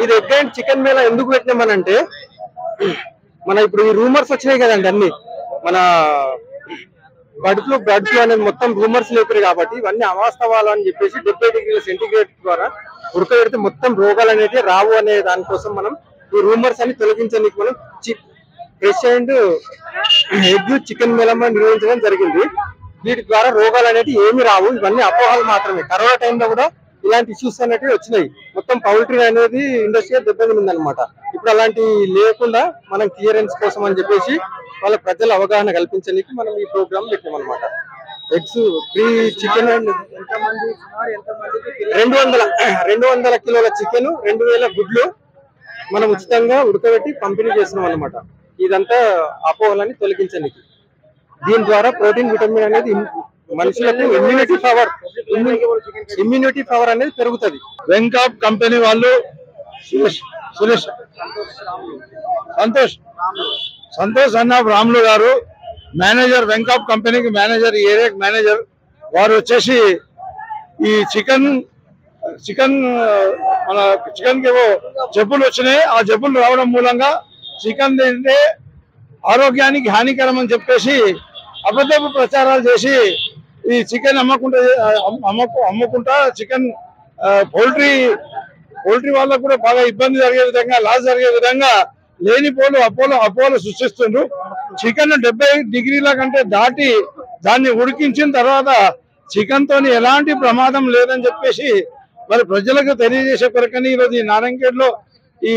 ఇది egg and chicken Mela ఎందుకు పెట్టినామనంటే మన ఇప్పుడు ఈ రూమర్స్ వచ్చినాయి కదండి అన్ని మన బర్డ్ ఫ్లూ అనేది మొత్తం రూమర్స్ లేపారు కాబట్టి ఇవన్నీ అవాస్తవాలు అని చెప్పేసి 70 డిగ్రీల సెంటిగ్రేడ్ ద్వారా ఉడకబెడితే మొత్తం రోగాలు అనేవి రావు అనే దానికోసం మనం ఈ రూమర్స్ అని తొలగించడానికి మనం fresh and egg chicken Mela నిర్వహించడం జరిగింది. వీటి ద్వారా రోగాలు అనేవి ఏమి రావు, ఇవన్నీ అపోహలు మాత్రమే. కరోనా టైంలో కూడా ఇలాంటి ఇష్యూస్ అనేవి వచ్చినాయి. మొత్తం పౌల్ట్రీ అనేది ఇండస్ట్రీ దెబ్బతింది అనమాట. ఇప్పుడు అలాంటి లేకుండా మనం క్లియరెన్స్ కోసం అని చెప్పేసి వాళ్ళ ప్రజల అవగాహన కల్పించడానికి మనం ఈ ప్రోగ్రామ్ పెట్టాం అనమాట. ఎగ్స్ ఫ్రీ చికెన్ అండ్ 200 కిలోల చికెన్ 2000 గుడ్లు మనం ఉచితంగా ఉడకబెట్టి పంపిణీ చేస్తున్నాం అనమాట. ఇదంతా అపోహలని తొలగించడానికి. దీని ద్వారా ప్రోటీన్ విటమిన్ అనేది మనుషులకు ఇమ్యూనిటీ పవర్ అనేది పెరుగుతుంది. వెంకాప్ కంపెనీ వాళ్ళు సంతోష్ అన్న రాములు గారు మేనేజర్, వెంకాప్ కంపెనీకి మేనేజర్, ఏరియా మేనేజర్ వారు వచ్చేసి ఈ చికెన్ మన చికెన్ కి ఏవో జబ్బులు వచ్చినాయి. ఆ జబ్బులు రావడం మూలంగా చికెన్ తింటే ఆరోగ్యానికి హానికరం అని చెప్పేసి అబద్ధపు ప్రచారాలు చేసి ఈ చికెన్ అమ్ముకుంటా చికెన్ పౌల్ట్రీ వాళ్ళకు కూడా బాగా ఇబ్బంది జరిగే విధంగా, లాస్ జరిగే విధంగా లేనిపోలు అపోలు సృష్టిస్తుండ్రు. చికెన్ 70 డిగ్రీల కంటే దాటి దాన్ని ఉడికించిన తర్వాత చికెన్ తోని ఎలాంటి ప్రమాదం లేదని చెప్పేసి మరి ప్రజలకు తెలియజేసే కొరకని ఈరోజు ఈ నారాయణఖేడ్లో ఈ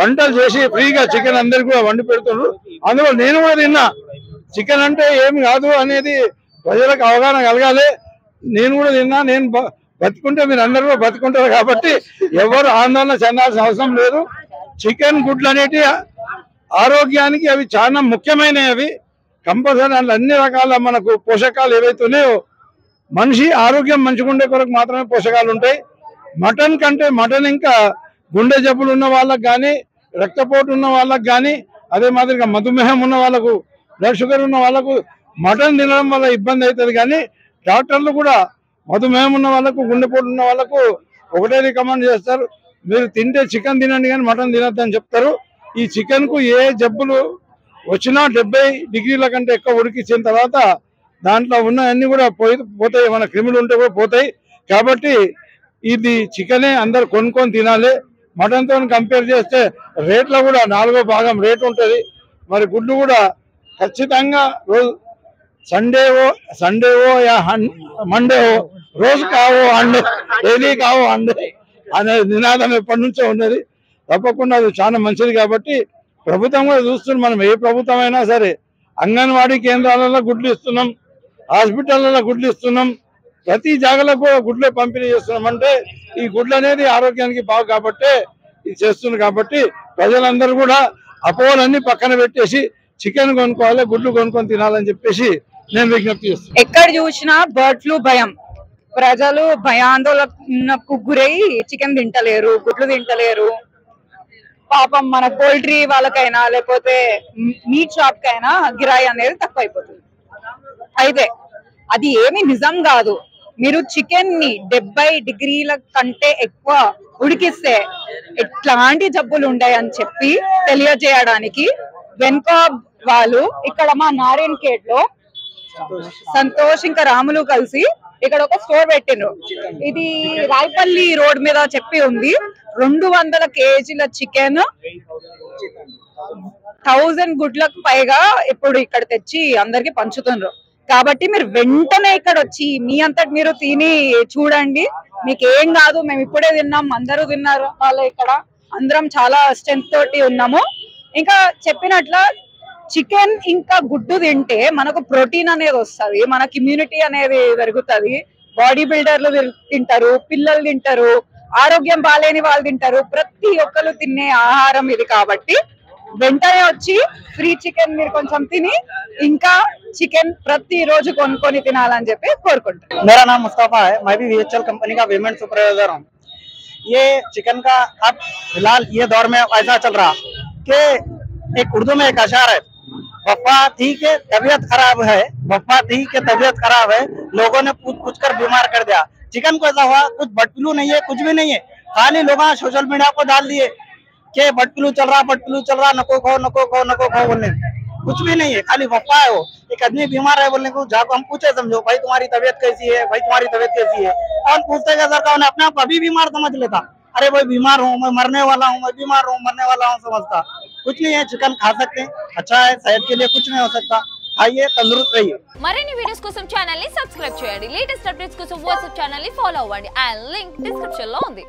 వంటలు చేసి ఫ్రీగా చికెన్ అందరికి కూడా వండి పెడుతుండ్రు. అందులో నేను కూడా తిన్నా. చికెన్ అంటే ఏమి కాదు అనేది ప్రజలకు అవగాహన కలగాలి. నేను కూడా తిన్నా. నేను బతుకుంటే మీరు అందరూ కూడా బతుకుంటారు కాబట్టి ఎవరు ఆందోళన చెందాల్సిన అవసరం లేదు. చికెన్ గుడ్లు అనేటి ఆరోగ్యానికి అవి చాలా ముఖ్యమైనవి. అవి కంపల్సరీ అన్ని రకాల మనకు పోషకాలు ఏవైతే ఉన్నాయో మనిషి ఆరోగ్యం మంచిగా ఉండే కొరకు మాత్రమే పోషకాలు ఉంటాయి. మటన్ కంటే మటన్ ఇంకా గుండె జబ్బులు ఉన్న వాళ్ళకు కానీ, రక్తపోటు ఉన్న వాళ్ళకు కానీ, అదే మాదిరిగా మధుమేహం ఉన్న వాళ్ళకు, బ్లడ్ షుగర్ ఉన్న వాళ్ళకు మటన్ తినడం వల్ల ఇబ్బంది అవుతుంది. కానీ డాక్టర్లు కూడా మధుమేహం ఉన్న వాళ్ళకు, గుండెపోటు ఉన్న వాళ్ళకు ఒకటే రికమెండ్ చేస్తారు, మీరు తింటే చికెన్ తినండి కానీ మటన్ తినొద్దని చెప్తారు. ఈ చికెన్ కు ఏ జబ్బులు వచ్చినా 70 డిగ్రీల కంటే ఎక్కువ ఉడికించిన తర్వాత దాంట్లో ఉన్న అన్ని కూడా పోతాయి, మన క్రిములు ఉంటే కూడా పోతాయి. కాబట్టి ఇది చికెనే అందరు కొనుక్కొని తినాలి. మటన్ తో కంపేర్ చేస్తే రేట్లో కూడా 4వ భాగం రేట్ ఉంటుంది. మరి గుడ్లు కూడా ఖచ్చితంగా రోజు సండే हो या మండే हो రోజు కావో అండే, డైలీ కావో అండే అనే నినాదం ఎప్పటి నుంచో ఉన్నది. తప్పకుండా అది చాలా మంచిది. కాబట్టి ప్రభుత్వం కూడా చూస్తుంది. మనం ఏ ప్రభుత్వం అయినా సరే అంగన్వాడీ కేంద్రాలలో గుడ్లు ఇస్తున్నాం, హాస్పిటల్లో గుడ్లు ఇస్తున్నాం, ప్రతి జాగాలో కూడా గుడ్లే పంపిణీ చేస్తున్నాం. అంటే ఈ గుడ్లు అనేది ఆరోగ్యానికి బాగు కాబట్టి ఇది చేస్తుంది. కాబట్టి ప్రజలందరూ కూడా అపోహలన్నీ పక్కన పెట్టేసి చికెన్ కొనుక్కోవాలి, గుడ్లు కొనుక్కొని తినాలని చెప్పేసి నేను విజ్ఞప్తి చేస్తున్నాను. ఎక్కడ చూసినా బర్డ్ ఫ్లూ భయం, ప్రజలు భయాందోళనకు గురై చికెన్ తింటలేరు, గుడ్లు తింటలేరు. పాపం మన పోల్ట్రీ వాళ్ళకైనా లేకపోతే మీట్ షాప్ కైనా గిరాయి అనేది తక్కువైపోతుంది. అయితే అది ఏమి నిజం కాదు. మీరు చికెన్ ని 70 డిగ్రీల కంటే ఎక్కువ ఉడికిస్తే ఎట్లాంటి జబ్బులు ఉంటాయని చెప్పి తెలియజేయడానికి వెంకాప్ వాళ్ళు ఇక్కడ మా నారాయణఖేడ్ లో సంతోష్ ఇంకా రాములు కలిసి ఇక్కడ ఒక స్టోర్ పెట్టిండ్రు. ఇది రాయపల్లి రోడ్ మీద చెప్పి ఉంది. 200 కేజీల చికెన్ 1000 గుడ్లకు పైగా ఇప్పుడు ఇక్కడ తెచ్చి అందరికి పంచుతుండ్రు. కాబట్టి మీరు వెంటనే ఇక్కడ వచ్చి మీ అంతటి మీరు తిని చూడండి. మీకు ఏం కాదు. మేము ఇప్పుడే తిన్నాం, అందరూ తిన్నారు. వాళ్ళు ఇక్కడ అందరం చాలా స్ట్రెంత్ తోటి ఉన్నాము. ఇంకా చెప్పినట్ల చికెన్ ఇంకా గుడ్డు తింటే మనకు ప్రోటీన్ అనేది వస్తుంది, మనకి ఇమ్యూనిటీ అనేది పెరుగుతుంది. బాడీ బిల్డర్లు తింటారు, పిల్లలు తింటారు, ఆరోగ్యం బాలేని వాళ్ళు తింటారు. ప్రతి ఒక్కరు తినే ఆహారం ఇది. కాబట్టి వెంటనే వచ్చి ఫ్రీ చికెన్ మీరు కొంచెం తిని ఇంకా चिकन प्रति रोज कोनी तिनाలని చెప్పి కోరుకుంటున్నాను। मेरा नाम मुस्तफा है, मैं भी VHL कंपनी का पेमेंट सुपरवाइजर हूँ। ये चिकन का अब फिलहाल ये दौर में ऐसा चल रहा कि एक उर्दू में एक अशार है, वफा थी के तबीयत खराब है, वफा थी के तबीयत खराब है, लोगों ने पूछ पूछ कर बीमार कर दिया। चिकन को ऐसा हुआ कुछ बर्ड फ्लू नहीं है, कुछ भी नहीं है, खाली लोग सोशल मीडिया को डाल दिए कि बर्ड फ्लू चल रहा, नको खाओ बोलने, कुछ भी नहीं है, खाली अफवाह है। वो एक आदमी बीमार है बोलने को जाको हम पूछे, समझो भाई तुम्हारी तबीयत कैसी है, भाई तुम्हारी तबीयत कैसी है, और पूछते का सर उन्हें अपने आप अभी बीमार समझ लेता, अरे भाई बीमार हूँ मैं, मरने वाला हूँ मैं, बीमार हूँ मरने वाला हूँ, समझता कुछ नहीं है। चिकन खा सकते हैं, अच्छा है, सेहत के लिए कुछ नहीं हो सकता, खाइए, तंदुरुस्त रहिए। మరిన్ని వీడియోస్ కోసం ఛానల్ ని సబ్స్క్రైబ్ చేయండి. లేటెస్ట్ అప్డేట్స్ కోసం వాట్సాప్ ఛానల్ ని ఫాలో అవ్వండి. అండ్ లింక్ డిస్క్రిప్షన్ లో ఉంది.